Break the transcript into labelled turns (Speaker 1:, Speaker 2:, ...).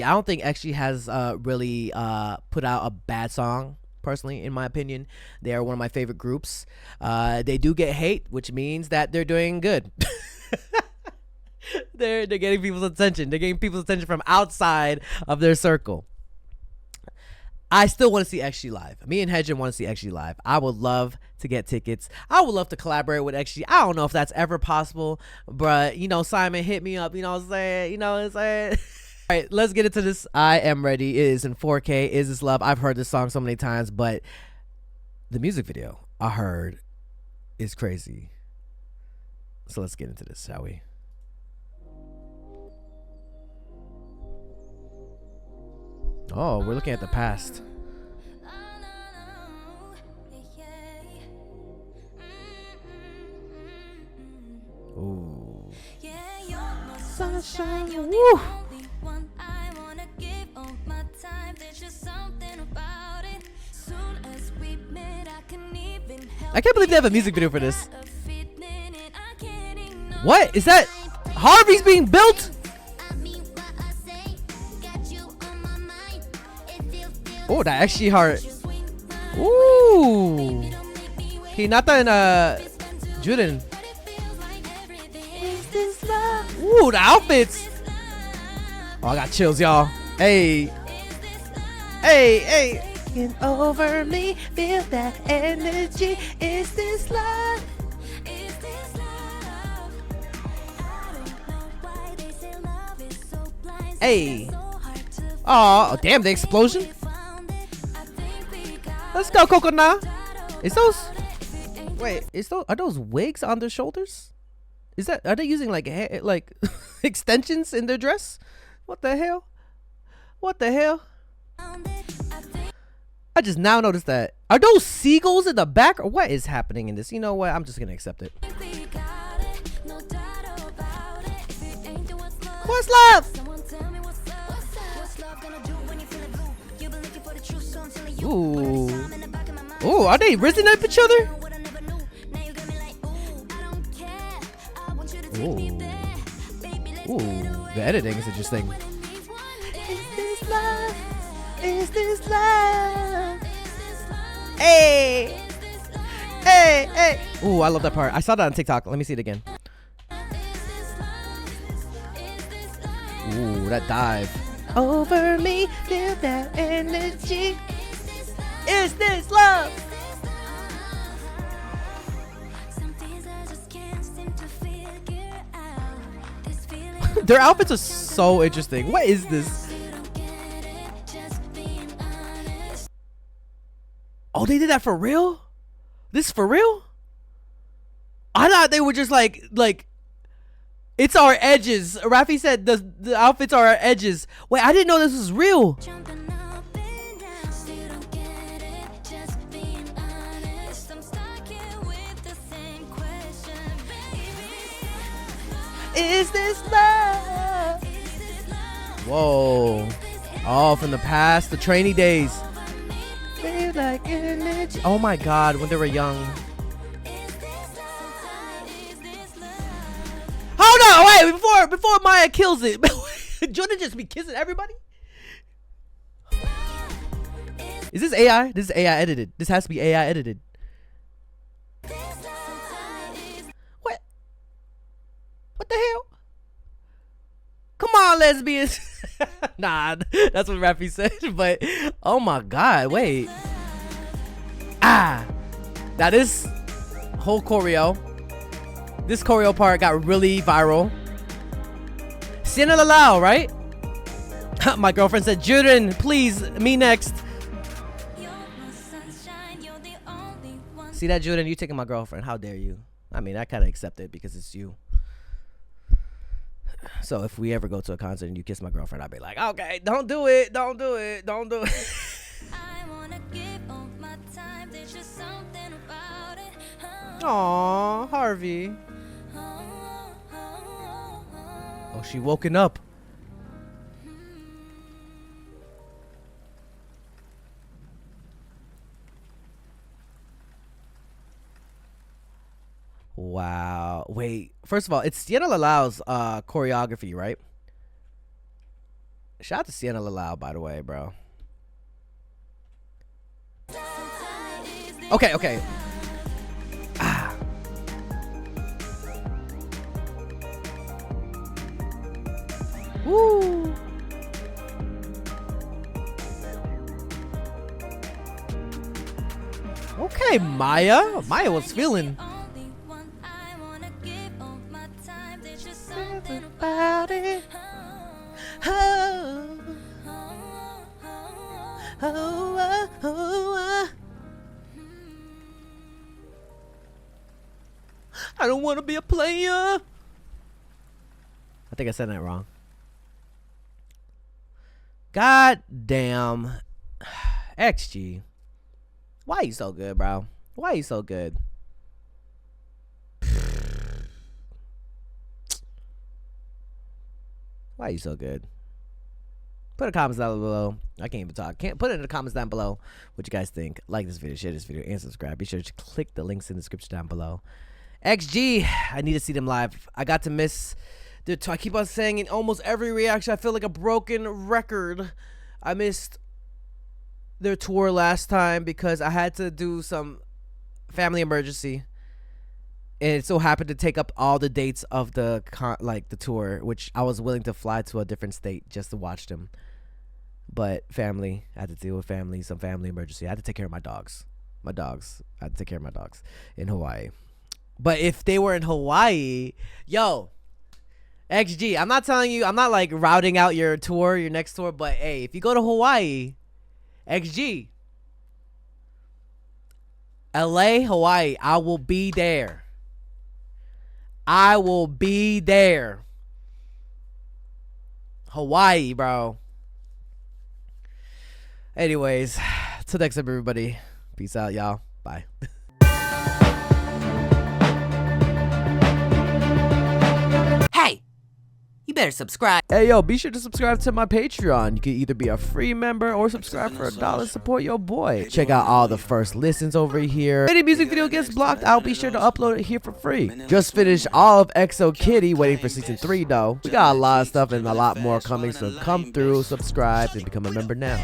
Speaker 1: I don't think XG has really put out a bad song. Personally, in my opinion, they are one of my favorite groups. They do get hate, which means that they're doing good. They're getting people's attention. They're getting people's attention from outside of their circle. I still want to see XG live. Me and Hedgen want to see XG live. I would love to get tickets. I would love to collaborate with XG. I don't know if that's ever possible, but you know, Simon, hit me up. You know what I'm saying? You know what I'm saying? All right, let's get into this. I am ready. It is in 4K. Is This Love? I've heard this song so many times, but the music video I heard is crazy. So let's get into this, shall we? Oh, we're looking at the past. Ooh. Sunshine, woo. I can't believe they have a music video for this. What is that? Harvey's being built? Oh, that actually hard. Ooh. Hinata and Juden. Ooh, the outfits. Oh, I got chills, y'all. Hey. Hey, hey. Get over me, feel that energy. Is this love? Is this love? I don't know why they say love is so blind. Hey. Oh, damn, the explosion. Let's go, Coconut. Is those? Wait, are those wigs on their shoulders? Is that? Are they using like hair, like extensions in their dress? What the hell? What the hell? I just now noticed that. Are those seagulls in the back, or what is happening in this? You know what? I'm just gonna accept it. What's love? Ooh. Ooh, are they risen up each other? Ooh. Ooh, the editing is interesting. Is this love? Is this love? Hey! Hey, hey! Ooh, I love that part. I saw that on TikTok. Let me see it again. Ooh, that dive. Over me, feel that energy. Is this love? Their outfits are so interesting. What is this? Oh, they did that for real? This for real? I thought they were just like it's our edges. Rafi said the outfits are our edges. Wait, I didn't know this was real. Is this love? Whoa. Oh, from the past, the trainee days. Like energy. Oh my god, when they were young. Hold on, wait, before Maya kills it. Jordan just be kissing everybody? Is this AI? This is AI edited. This has to be AI edited. What? What the hell? Come on, lesbians. Nah, that's what Rafi said. But oh my god, wait. Now this whole choreo, this choreo part got really viral. Sienna Lalau, right? My girlfriend said, Jordan, please, me next. See that, Jordan? You taking my girlfriend. How dare you? I mean, I kind of accept it because it's you. So if we ever go to a concert and you kiss my girlfriend, I'll be like, okay, don't do it. Don't do it. Don't do it. Aww, Harvey. Oh, she woken up. Wow. Wait, first of all, it's Sienna Lalau's choreography, right? Shout out to Sienna Lalau, by the way, bro. Okay. Woo. Okay, Maya. Maya was feeling. About it. I don't want to be a player. I think I said that wrong. God damn. XG. Why you so good, bro? Why you so good? Why you so good? Put a comments down below. I can't even talk. Can't put it in the comments down below what you guys think. Like this video, share this video, and subscribe. Be sure to click the links in the description down below. XG, I need to see them live. I got to miss their I keep on saying in almost every reaction, I feel like a broken record. I missed their tour last time because I had to do some family emergency. And it so happened to take up all the dates of the the tour, which I was willing to fly to a different state just to watch them. But family, I had to deal with family, some family emergency. I had to take care of my dogs. I had to take care of my dogs in Hawaii. But if they were in Hawaii, yo, XG, I'm not telling you, I'm not like routing out your tour, your next tour, but hey, if you go to Hawaii, XG, LA, Hawaii, I will be there. I will be there. Hawaii, bro. Anyways, till next time, everybody. Peace out, y'all. Bye.
Speaker 2: Hey, you better subscribe.
Speaker 1: Hey, yo, be sure to subscribe to my Patreon. You can either be a free member or subscribe for $1. Support your boy. Check out all the first listens over here. If any music video gets blocked, I'll be sure to upload it here for free. Just finished all of XO Kitty, waiting for season 3 though. We got a lot of stuff and a lot more coming, so come through, subscribe, and become a member now.